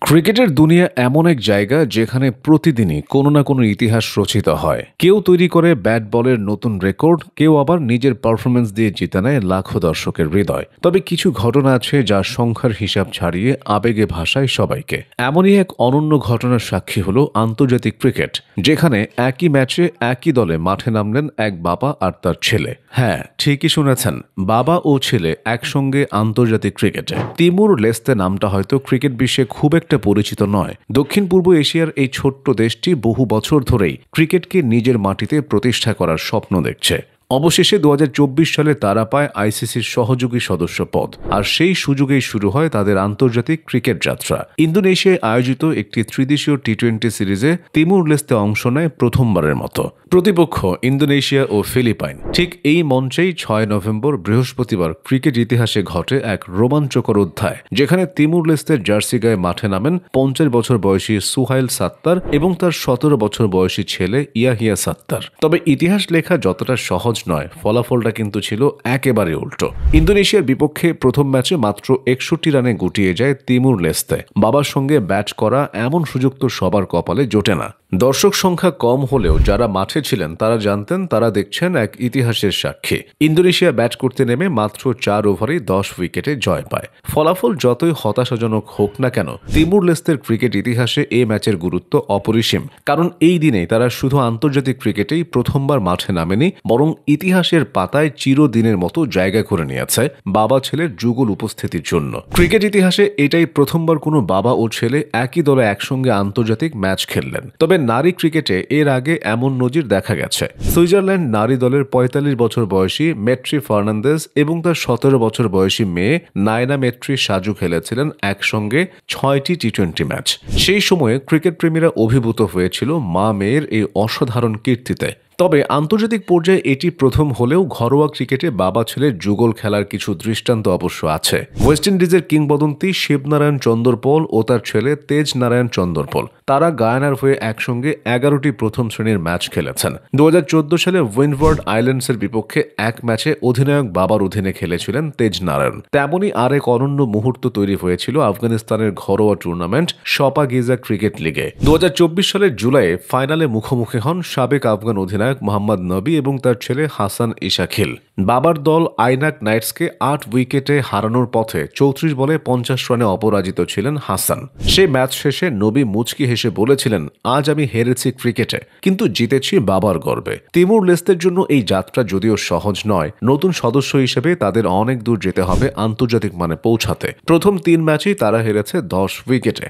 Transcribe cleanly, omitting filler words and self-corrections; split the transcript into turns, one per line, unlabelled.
ক্রিকেটের দুনিয়া এমন এক জায়গা যেখানে প্রতিদিনই কোনো না কোনো ইতিহাস রচিত হয়। কেউ তৈরি করে ব্যাট বলের নতুন রেকর্ড, কেউ আবার নিজের পারফরমেন্স দিয়ে জিতে নেয় লাখো দর্শকের হৃদয়। তবে কিছু ঘটনা আছে যা সংখ্যার হিসাব ছাড়িয়ে আবেগে ভাসায় সবাইকে। এমনই এক অনন্য ঘটনার সাক্ষী হলো আন্তর্জাতিক ক্রিকেট, যেখানে একই ম্যাচে একই দলে মাঠে নামলেন এক বাবা আর তার ছেলে। হ্যাঁ, ঠিকই শুনেছেন, বাবা ও ছেলে একসঙ্গে আন্তর্জাতিক ক্রিকেটে। তিমুর লেস্তে নামটা হয়তো ক্রিকেট বিশ্বে খুব একটা পরিচিত নয়। দক্ষিণ পূর্ব এশিয়ার এই ছোট্ট দেশটি বহু বছর ধরেই ক্রিকেটকে নিজের মাটিতে প্রতিষ্ঠা করার স্বপ্ন দেখছে। অবশেষে 2024 সালে তারা পায় আইসিসির সহযোগী সদস্য পদ, আর সেই সুযোগেই শুরু হয় তাদের আন্তর্জাতিক ক্রিকেট যাত্রা। ইন্দোনেশিয়ায় আয়োজিত একটি ত্রিদেশীয় টি-20 সিরিজে তিমুর লেস্তে অংশ নেয় প্রথমবারের মতো। প্রতিপক্ষ ইন্দোনেশিয়া ও ফিলিপাইন। ঠিক এই মঞ্চেই 6 নভেম্বর বৃহস্পতিবার ক্রিকেট ইতিহাসে ঘটে এক রোমাঞ্চকর অধ্যায়, যেখানে তিমুর লেস্তের জার্সি গায়ে মাঠে নামেন 50 বছর বয়সী সুহাইল সাত্তার এবং তার 17 বছর বয়সী ছেলে ইয়াহিয়া সাত্তার। তবে ইতিহাস লেখা যতটা সহজ নয়, ফলাফলটা কিন্তু ছিল একেবারে উল্টো। ইন্দোনেশিয়ার বিপক্ষে প্রথম ম্যাচে মাত্র 61 রানে গুটিয়ে যায় তিমুর লেস্তে। বাবার সঙ্গে ব্যাট করা এমন সুযোগ তো সবার কপালে জোটে না। দর্শক সংখ্যা কম হলেও যারা মাঠে ছিলেন তারা জানতেন তারা দেখছেন এক ইতিহাসের সাক্ষী। ইন্দোনেশিয়া ব্যাট করতে নেমে মাত্র 4 ওভারে 10 উইকেটে জয় পায়। ফলাফল যতই হতাশাজনক হোক না কেন, তিমুর লেস্তের ক্রিকেট ইতিহাসে এই ম্যাচের গুরুত্ব অপরিসীম। কারণ এই দিনেই তারা শুধু আন্তর্জাতিক ক্রিকেটেই প্রথমবার মাঠে নামেনি, বরং ইতিহাসের পাতায় চিরদিনের মতো জায়গা করে নিয়েছে বাবা ছেলের যুগল উপস্থিতির জন্য। ক্রিকেট ইতিহাসে এটাই প্রথমবার কোনো বাবা ও ছেলে একই দলে একসঙ্গে আন্তর্জাতিক ম্যাচ খেললেন। তবে নারী ক্রিকেটে এর আগে এমন নজির দেখা গেছে। সুইজারল্যান্ড নারী দলের 45 বছর বয়সী মেট্রি ফার্নান্দেজ এবং তার 17 বছর বয়সী মেয়ে নায়না মেট্রি সাজু খেলেছিলেন একসঙ্গে 6টি টি-20 ম্যাচ। সেই সময়ে ক্রিকেট প্রেমীরা অভিভূত হয়েছিল মা মেয়ের এই অসাধারণ কীর্তিতে। তবে আন্তর্জাতিক পর্যায়ে এটি প্রথম হলেও ঘরোয়া ক্রিকেটে বাবা ছেলের যুগল খেলার কিছু দৃষ্টান্ত অবশ্য আছে। ওয়েস্ট ইন্ডিজের কিংবদন্তি শিবনারায়ণ চন্দরপল ও তার ছেলে তেজ নারায়ণ চন্দরপল, তারা গায়ানার হয়ে একসঙ্গে 11টি প্রথম শ্রেণীর ম্যাচ খেলেছেন। 2014 সালে উইন্ডওয়ার্ড আইল্যান্ডসের বিপক্ষে এক ম্যাচে অধিনায়ক বাবার অধীনে খেলেছিলেন তেজ নারায়ণ। তেমনই আরেক অনন্য মুহূর্ত তৈরি হয়েছিল আফগানিস্তানের ঘরোয়া টুর্নামেন্ট শপা গিজা ক্রিকেট লিগে। 2024 সালের জুলাইয়ে ফাইনালে মুখোমুখি হন সাবেক আফগান অধিনায়ক মোহাম্মদ নবী এবং তার ছেলে হাসান ইশাখিল। বাবার দল আইনাক নাইটসকে 8 উইকেটে হারানোর পথে 34 বলে 50 রানে অপরাজিত ছিলেন হাসান। সেই ম্যাচ শেষে নবী মুচকি হেসে বলেছিলেন, আজ আমি হেরেছি ক্রিকেটে, কিন্তু জিতেছি বাবার গর্বে। তিমুর লেস্তের জন্য এই যাত্রা যদিও সহজ নয়, নতুন সদস্য হিসেবে তাদের অনেক দূর যেতে হবে আন্তর্জাতিক মানে পৌঁছাতে। প্রথম 3 ম্যাচেই তারা হেরেছে 10 উইকেটে।